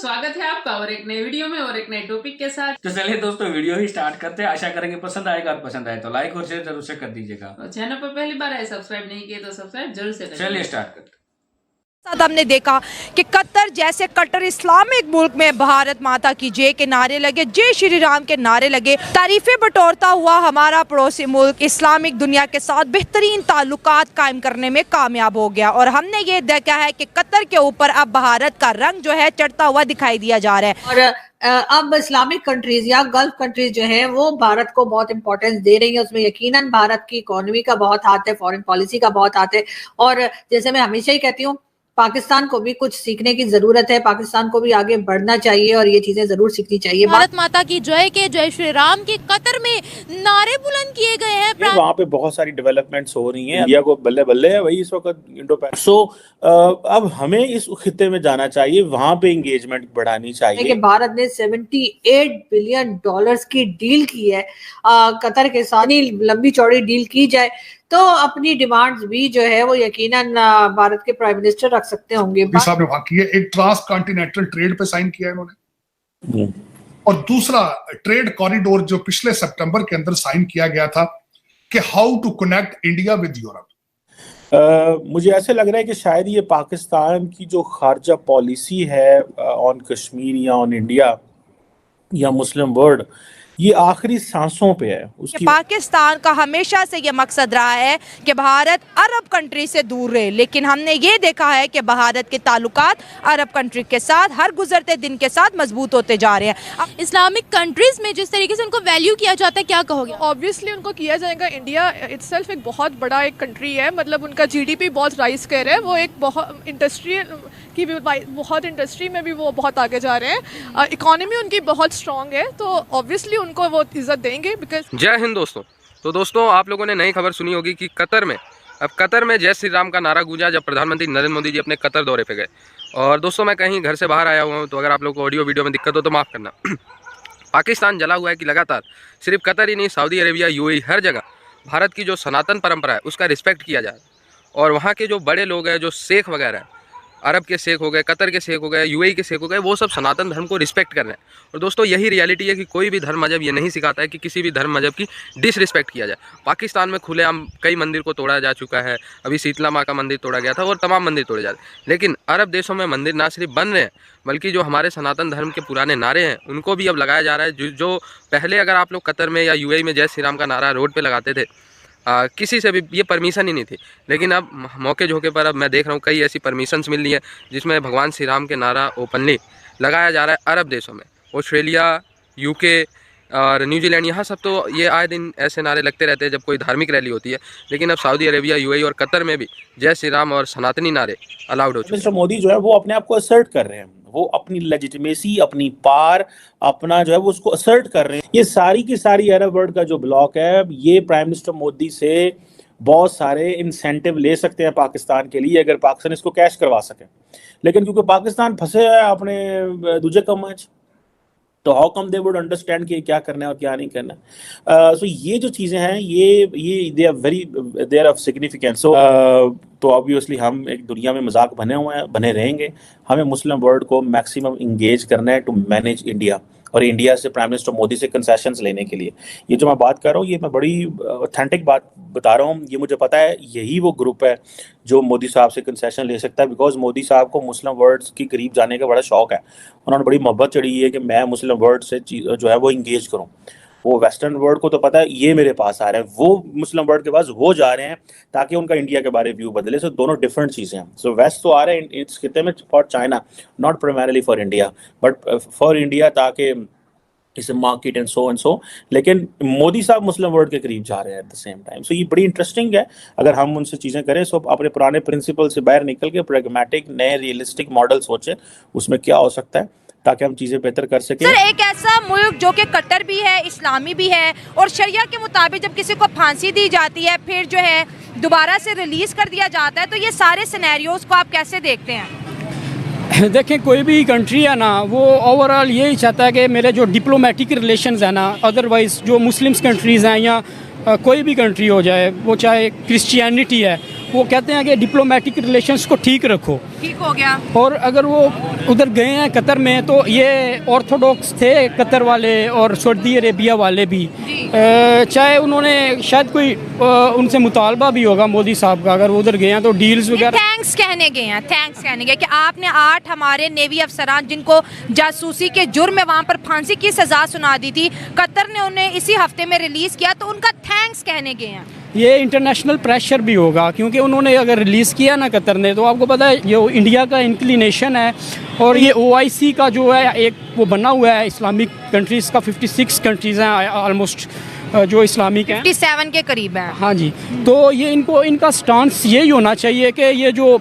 स्वागत है आपका और एक नए वीडियो में और एक नए टॉपिक के साथ। तो चलिए दोस्तों वीडियो ही स्टार्ट करते हैं। आशा करेंगे पसंद आएगा, और पसंद आए तो लाइक और शेयर जरूर से कर दीजिएगा। और चैनल पर पहली बार आए सब्सक्राइब नहीं किए तो सब्सक्राइब जरूर से करें। चलिए स्टार्ट करते हैं। साथ हमने देखा कि कतर जैसे कट्टर इस्लामिक मुल्क में भारत माता की जय के नारे लगे, जय श्री राम के नारे लगे, तारीफें बटोरता हुआ हमारा पड़ोसी मुल्क इस्लामिक दुनिया के साथ बेहतरीन ताल्लुकात कायम करने में कामयाब हो गया। और हमने ये देखा है कि कतर के ऊपर अब भारत का रंग जो है चढ़ता हुआ दिखाई दिया जा रहा है। और अब इस्लामिक कंट्रीज या गल्फ कंट्रीज जो है वो भारत को बहुत इंपॉर्टेंस दे रही है। उसमें यकीनन भारत की इकोनॉमी का बहुत हाथ है, फॉरेन पॉलिसी का बहुत हाथ है। और जैसे मैं हमेशा ही कहती हूँ, पाकिस्तान को भी कुछ सीखने की जरूरत है, पाकिस्तान को भी आगे बढ़ना चाहिए और ये चीजें जरूर सीखनी चाहिए। भारत माता की जय के, जय श्री राम के कतर में नारे बुलंद किए गए हैं। वहाँ पे बहुत सारी डेवलपमेंट्स हो रही हैं। इंडिया को बल्ले बल्ले है वही इस वक्त इंडो पैसिफिक। सो अब हमें इस खित्ते में जाना चाहिए, वहाँ पे एंगेजमेंट बढ़ानी चाहिए। कि भारत ने $78 बिलियन की डील की है कतर के साथ। लंबी चौड़ी डील की जाए तो अपनी डिमांड्स भी जो है वो यकीनन भारत के प्राइम मिनिस्टर रख सकते होंगे। साहब ने वहां किया, एक ट्रांस कॉन्टिनेंटल ट्रेड पे साइन किया इन्होंने, और दूसरा ट्रेड कॉरिडोर जो पिछले सितंबर के अंदर साइन किया गया था कि how to connect India with Europe. मुझे ऐसे लग रहा है कि शायद ये पाकिस्तान की जो खारजा पॉलिसी है ऑन कश्मीर या ऑन इंडिया या मुस्लिम वर्ल्ड, ये आखिरी सांसों पे है उसकी। पाकिस्तान का हमेशा से ये मकसद रहा है कि भारत अरब कंट्री से दूर रहे, लेकिन हमने ये देखा है कि भारत के ताल्लुकात अरब कंट्री के साथ हर गुजरते दिन के साथ मजबूत होते जा रहे हैं। इस्लामिक कंट्रीज में जिस तरीके से उनको वैल्यू किया जाता है, क्या कहोगे? ऑब्वियसली उनको किया जाएगा। इंडिया इटसेल्फ एक बहुत बड़ा एक कंट्री है, मतलब उनका जीडीपी बहुत राइज कर रहा है। वो एक बहुत इंडस्ट्री की भी बहुत इंडस्ट्री में भी वो बहुत आगे जा रहे हैं। इकोनॉमी उनकी बहुत स्ट्रांग है, तो ऑब्वियसली उनको वो इज्जत देंगे। बिकॉज जय हिंद दोस्तों। तो दोस्तों आप लोगों ने नई खबर सुनी होगी कि कतर में जय श्री राम का नारा गूंजा जब प्रधानमंत्री नरेंद्र मोदी जी अपने कतर दौरे पे गए। और दोस्तों मैं कहीं घर से बाहर आया हुआ हूँ, तो अगर आप लोग को ऑडियो वीडियो में दिक्कत हो तो माफ़ करना। पाकिस्तान जला हुआ है कि लगातार सिर्फ कतर ही नहीं, सऊदी अरेबिया, यूएई, हर जगह भारत की जो सनातन परंपरा है उसका रिस्पेक्ट किया जाए। और वहाँ के जो बड़े लोग हैं, जो शेख वगैरह हैं, अरब के शेख हो गए, कतर के शेख हो गए, यूएई के शेख हो गए, वो सब सनातन धर्म को रिस्पेक्ट कर रहे हैं। और दोस्तों यही रियलिटी है कि कोई भी धर्म मजहब ये नहीं सिखाता है कि किसी भी धर्म मजहब की डिसरिस्पेक्ट किया जाए। पाकिस्तान में खुलेआम कई मंदिर को तोड़ा जा चुका है। अभी शीतला माँ का मंदिर तोड़ा गया था और तमाम मंदिर तोड़े जा रहे हैं। लेकिन अरब देशों में मंदिर ना सिर्फ बन रहे हैं, बल्कि जो हमारे सनातन धर्म के पुराने नारे हैं उनको भी अब लगाया जा रहा है। जो पहले अगर आप लोग कतर में या यूएई में जय श्री राम का नारा रोड पर लगाते थे, किसी से भी ये परमिशन ही नहीं थी, लेकिन अब मौके झोंके पर अब मैं देख रहा हूँ कई ऐसी परमिशंस मिल रही है जिसमें भगवान श्री राम के नारा ओपनली लगाया जा रहा है अरब देशों में। ऑस्ट्रेलिया, यूके और न्यूजीलैंड, यहाँ सब तो ये आए दिन ऐसे नारे लगते रहते हैं जब कोई धार्मिक रैली होती है। लेकिन अब सऊदी अरेबिया, यूएई और कतर में भी जय श्री राम और सनातनी नारे अलाउड हो चुके हैं। मिस्टर मोदी जो है वो अपने आप को असर्ट कर रहे हैं, वो अपनी लेजिटिमेसी, अपनी पार, अपना जो है वो उसको असर्ट कर रहे हैं। ये सारी की सारी अरब वर्ल्ड का जो ब्लॉक है, ये प्राइम मिनिस्टर मोदी से बहुत सारे इंसेंटिव ले सकते हैं पाकिस्तान के लिए, अगर पाकिस्तान इसको कैश करवा सके। लेकिन क्योंकि पाकिस्तान फंसे है अपने दूसरे कम, तो how come they would understand कि क्या करना है और क्या नहीं करना। सो ये जो चीज़ें हैं ये दे आर ऑफ सिग्निफिकेंस। सो तो ऑब्वियसली हम एक दुनिया में मजाक बने हुए हैं, बने रहेंगे। हमें मुस्लिम वर्ल्ड को मैक्सिमम इंगेज करना है टू मैनेज इंडिया, और इंडिया से प्राइम मिनिस्टर मोदी से कंसेशंस लेने के लिए। ये जो मैं बात कर रहा हूँ, ये मैं बड़ी ऑथेंटिक बात बता रहा हूँ। ये मुझे पता है यही वो ग्रुप है जो मोदी साहब से कंसेशन ले सकता है, बिकॉज मोदी साहब को मुस्लिम वर्ल्ड के करीब जाने का बड़ा शौक है। उन्होंने बड़ी मोहब्बत चढ़ी है कि मैं मुस्लिम वर्ल्ड से जो है वो इंगेज करूँ। वो वेस्टर्न वर्ल्ड को तो पता है ये मेरे पास आ रहे हैं, वो मुस्लिम वर्ल्ड के पास वो जा रहे हैं ताकि उनका इंडिया के बारे में व्यू बदले। सो दोनों डिफरेंट चीज़ें हैं। सो वेस्ट तो आ रहे हैं इस खिते में for China, not primarily for India, but for India, ताकि इस मार्केट एंड सो। लेकिन मोदी साहब मुस्लिम वर्ल्ड के करीब जा रहे हैं एट द सेम टाइम। सो ये बड़ी इंटरेस्टिंग है अगर हम उनसे चीज़ें करें। सो अपने पुराने प्रिंसिपल से बाहर निकल के प्रैग्मेटिक नए रियलिस्टिक मॉडल सोचें उसमें क्या हो सकता है, ताकि हम चीज़ें बेहतर कर सकें। सर, एक ऐसा मुल्क जो कि कट्टर भी है, इस्लामी भी है, और शरिया के मुताबिक जब किसी को फांसी दी जाती है फिर जो है दोबारा से रिलीज कर दिया जाता है, तो ये सारे सिनेरियोज को आप कैसे देखते हैं? देखें, कोई भी कंट्री है ना, वो ओवरऑल यही चाहता है कि मेरे जो डिप्लोमेटिक रिलेशंस है ना, अदरवाइज़ जो मुस्लिम्स कंट्रीज़ हैं या कोई भी कंट्री हो जाए, वो चाहे क्रिश्चियनिटी है, वो कहते हैं कि डिप्लोमेटिक रिलेशंस को ठीक रखो। ठीक हो गया। और अगर वो उधर गए हैं कतर में, तो ये ऑर्थोडॉक्स थे कतर वाले और सऊदी अरेबिया वाले भी, चाहे उन्होंने शायद कोई उनसे मुतालबा भी होगा मोदी साहब का, अगर वो उधर गए हैं तो डील्स वगैरह। थैंक्स कहने गए हैं, थैंक्स कहने गए कि आपने 8 हमारे नेवी अफसरान जिनको जासूसी के जुर्म में वहाँ पर फांसी की सज़ा सुना दी थी, कतर ने उन्हें इसी हफ्ते में रिलीज़ किया, तो उनका थैंक्स कहने गए हैं। ये इंटरनेशनल प्रेशर भी होगा, क्योंकि उन्होंने अगर रिलीज़ किया ना कतर ने, तो आपको पता है ये इंडिया का इंक्लिनेशन है, और ये OIC का जो है एक वो बना हुआ है इस्लामिक कंट्रीज़ का, 56 कंट्रीज़ हैं ऑलमोस्ट जो इस्लामिक हैं, 57 के करीब हैं। हाँ जी, तो ये इनका स्टांस यही होना चाहिए कि ये जो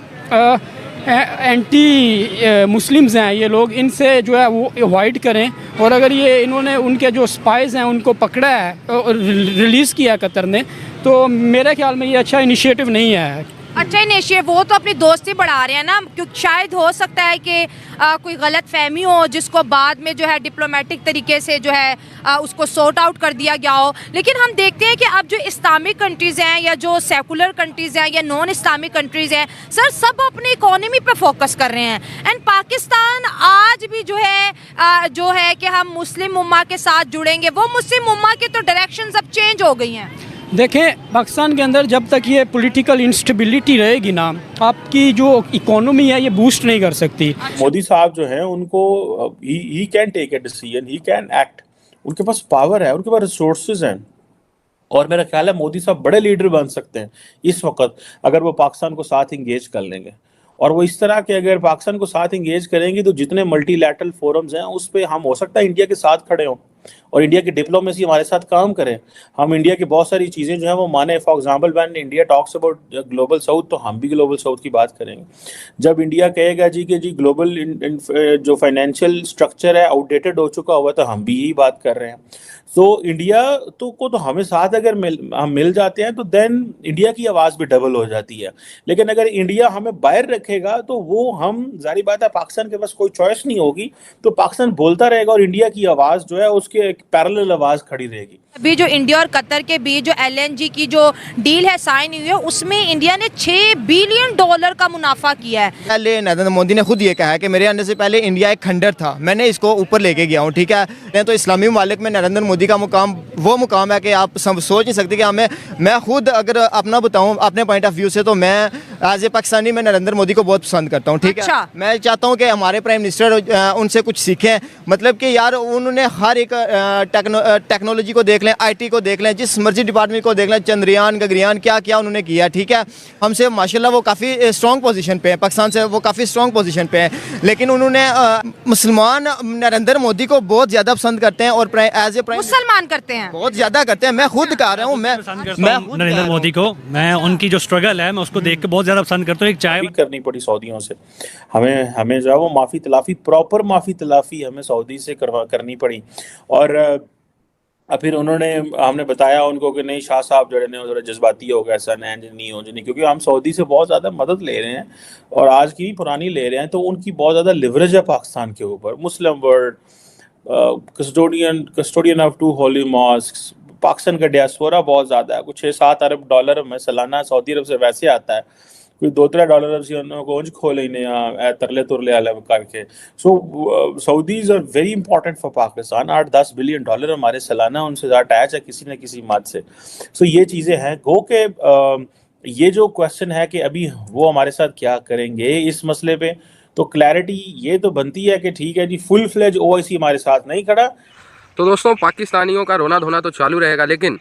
एंटी मुस्लिम्स हैं ये लोग, इनसे जो है वो अवॉइड करें, और अगर ये इन्होंने उनके जो स्पाइज़ हैं उनको पकड़ा है, रिलीज़ किया कतर ने, तो मेरे ख्याल में ये अच्छा इनिशिएटिव नहीं है। अच्छा इनिशिएटिव, वो तो अपनी दोस्ती बढ़ा रहे हैं ना, क्योंकि शायद हो सकता है कि कोई गलत फहमी हो जिसको बाद में जो है डिप्लोमेटिक तरीके से जो है उसको सॉर्ट आउट कर दिया गया हो। लेकिन हम देखते हैं कि अब जो इस्लामिक कंट्रीज़ हैं या जो सेकुलर कंट्रीज़ हैं या नॉन इस्लामिक कंट्रीज़ हैं, सर सब अपनी इकोनॉमी पे फोकस कर रहे हैं, एंड पाकिस्तान आज भी जो है कि हम मुस्लिम उम्मा के साथ जुड़ेंगे, वो मुस्लिम उम्मा की तो डायरेक्शंस अब चेंज हो गई हैं। देखें, पाकिस्तान के अंदर जब तक ये पॉलिटिकल इंस्टेबिलिटी रहेगी ना, आपकी जो इकोनॉमी है ये बूस्ट नहीं कर सकती। मोदी साहब जो हैं उनको he can take a decision, he can act, उनके पास पावर है, उनके पास रिसोर्सेज हैं, और मेरा ख्याल है मोदी साहब बड़े लीडर बन सकते हैं इस वक्त अगर वो पाकिस्तान को साथ इंगेज कर लेंगे। और वो इस तरह के अगर पाकिस्तान को साथ इंगेज करेंगे तो जितने मल्टीलैटरल फोरम्स हैं उस पर हम हो सकता है इंडिया के साथ खड़े हों और इंडिया की डिप्लोमेसी हमारे साथ काम करें, हम इंडिया की बहुत सारी चीज़ें जो हैं वो माने। For example when India talks about global south, तो हम भी ग्लोबल साउथ की बात करेंगे। जब इंडिया कहेगा जी कि जी ग्लोबल जो फाइनेंशियल स्ट्रक्चर है आउटडेटेड हो चुका हुआ, तो हम भी यही बात कर रहे हैं। तो इंडिया को हमें साथ अगर हम मिल जाते हैं तो देन इंडिया की आवाज़ भी डबल हो जाती है। लेकिन अगर इंडिया हमें बाहर रखेगा तो वो हम जारी बात है पाकिस्तान के पास कोई चॉइस नहीं होगी, तो पाकिस्तान बोलता रहेगा और इंडिया की आवाज़ जो है उसके एक पैरेलल आवाज़ खड़ी रहेगी। अभी जो इंडिया और कतर के बीच जो LNG की जो डील है साइन हुई है, उसमें इंडिया ने $6 बिलियन का मुनाफा किया है। पहले नरेंद्र मोदी ने खुद ये कहा है कि मेरे आने से पहले इंडिया एक खंडर था, मैंने इसको ऊपर लेके गया हूँ, ठीक है। तो इस्लामी ममालिक में नरेंद्र मोदी का मुकाम वो मुकाम है कि आप सोच नहीं सकते कि मैं खुद अगर अपना बताऊँ अपने पॉइंट ऑफ व्यू से, तो मैं एज ए पाकिस्तानी मैं नरेंद्र मोदी को बहुत पसंद करता हूँ, ठीक है। मैं चाहता हूँ कि हमारे प्राइम मिनिस्टर उनसे कुछ सीखें, मतलब कि यार उन्होंने हर एक टेक्नोलॉजी को देख लें, IT को देख लें, जिस मर्जी डिपार्टमेंट को देख लें, चंद्रयान गगनयान क्या क्या उन्होंने किया, ठीक है। हमसे माशाल्लाह वो काफ़ी स्ट्रॉन्ग पोजीशन पे है, पाकिस्तान से वो काफ़ी स्ट्रॉन्ग पोजीशन पे है, लेकिन उन्होंने मुसलमान नरेंद्र मोदी को बहुत ज़्यादा पसंद करते हैं और एज ए मुसलमान करते हैं, बहुत ज़्यादा करते हैं। मैं खुद कह रहा हूँ, मैं नरेंद्र मोदी को, मैं उनकी जो स्ट्रगल है मैं उसको देख के बहुत ज़्यादा पसंद करता हूँ। एक चाय करनी पड़ी सऊदियों से, हमें जो है वो माफ़ी तलाफ़ी, प्रॉपर माफ़ी तलाफ़ी हमें सऊदी से करनी पड़ी। और फिर हमने बताया उनको कि नहीं शाह साहब जो है थोड़ा जज्बाती हो गया, ऐसा नहीं हो जाए, क्योंकि हम सऊदी से बहुत ज़्यादा मदद ले रहे हैं और आज की पुरानी ले रहे हैं, तो उनकी बहुत ज़्यादा लिवरेज है पाकिस्तान के ऊपर। Muslim world, custodian of 2 holy mosques, Pakistan का डियास्पोरा बहुत ज़्यादा है, कुछ $6-7 अरब हमें सालाना सऊदी अरब से वैसे आता है, कोई $2-3 को खोले तरले तुरले अलग करके। So Saudis are very important for Pakistan. $8-10 billion हमारे सालाना उनसे अटैच है किसी न किसी मद से। सो ये चीज़ें हैं। गो के ये जो क्वेश्चन है कि अभी वो हमारे साथ क्या करेंगे इस मसले पे, तो क्लैरिटी ये तो बनती है कि ठीक है जी फुल फ्लेज OIC हमारे साथ नहीं खड़ा। तो दोस्तों, पाकिस्तानियों का रोना धोना तो चालू रहेगा, लेकिन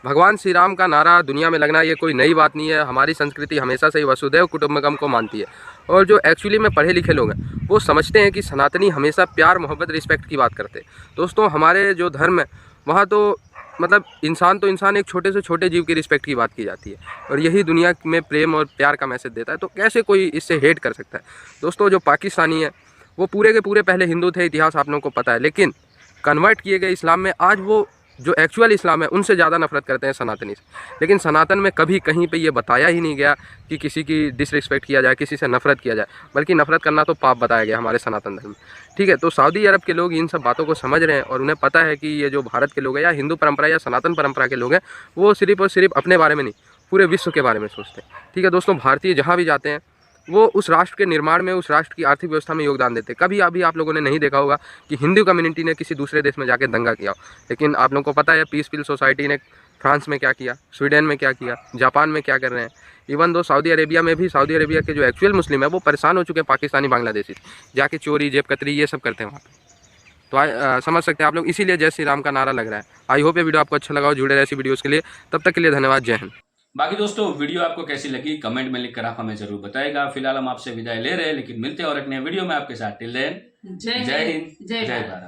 भगवान श्री राम का नारा दुनिया में लगना ये कोई नई बात नहीं है। हमारी संस्कृति हमेशा से ही वसुधैव कुटुंबकम को मानती है, और जो एक्चुअली में पढ़े लिखे लोग हैं वो समझते हैं कि सनातनी हमेशा प्यार, मोहब्बत, रिस्पेक्ट की बात करते हैं। दोस्तों, हमारे जो धर्म है वहाँ तो मतलब इंसान तो इंसान, एक छोटे से छोटे जीव की रिस्पेक्ट की बात की जाती है, और यही दुनिया में प्रेम और प्यार का मैसेज देता है। तो कैसे कोई इससे हेट कर सकता है? दोस्तों, जो पाकिस्तानी है वो पूरे के पूरे पहले हिंदू थे, इतिहास आप लोगों को पता है, लेकिन कन्वर्ट किए गए इस्लाम में आज वो जो एक्चुअल इस्लाम है उनसे ज़्यादा नफरत करते हैं सनातनी से। लेकिन सनातन में कभी कहीं पे ये बताया ही नहीं गया कि किसी की डिसरिस्पेक्ट किया जाए, किसी से नफरत किया जाए, बल्कि नफरत करना तो पाप बताया गया हमारे सनातन धर्म में, ठीक है। तो सऊदी अरब के लोग इन सब बातों को समझ रहे हैं और उन्हें पता है कि ये जो भारत के लोग हैं या हिंदू परंपरा या सनातन परंपरा के लोग हैं वो सिर्फ और सिर्फ अपने बारे में नहीं, पूरे विश्व के बारे में सोचते हैं। ठीक है दोस्तों, भारतीय जहाँ भी जाते हैं वो उस राष्ट्र के निर्माण में, उस राष्ट्र की आर्थिक व्यवस्था में योगदान देते हैं। कभी अभी आप लोगों ने नहीं देखा होगा कि हिंदू कम्युनिटी ने किसी दूसरे देश में जाके दंगा किया हो, लेकिन आप लोगों को पता है पीसफुल सोसाइटी ने फ्रांस में क्या किया, स्वीडन में क्या किया, जापान में क्या कर रहे हैं। इवन दो सऊदी अरेबिया में भी, सऊदी अरेबिया के जो एक्चुअल मुस्लिम है वो परेशान हो चुके हैं पाकिस्तानी बांग्लादेशी, जाके चोरी जेब कतरी ये सब करते हैं वहाँ पे। तो समझ सकते हैं आप लोग, इसीलिए जय श्री राम का नारा लग रहा है। आई होप ये वीडियो आपको अच्छा लगा हो। जुड़े रहे ऐसी वीडियोज़ के लिए, तब तक के लिए धन्यवाद। जय हिंद। बाकी दोस्तों वीडियो आपको कैसी लगी कमेंट में लिखकर आप हमें जरूर बताएगा। फिलहाल हम आपसे विदाई ले रहे हैं, लेकिन मिलते हैं और एक नए वीडियो में आपके साथ। टिल देन जय हिंद, जय भारत।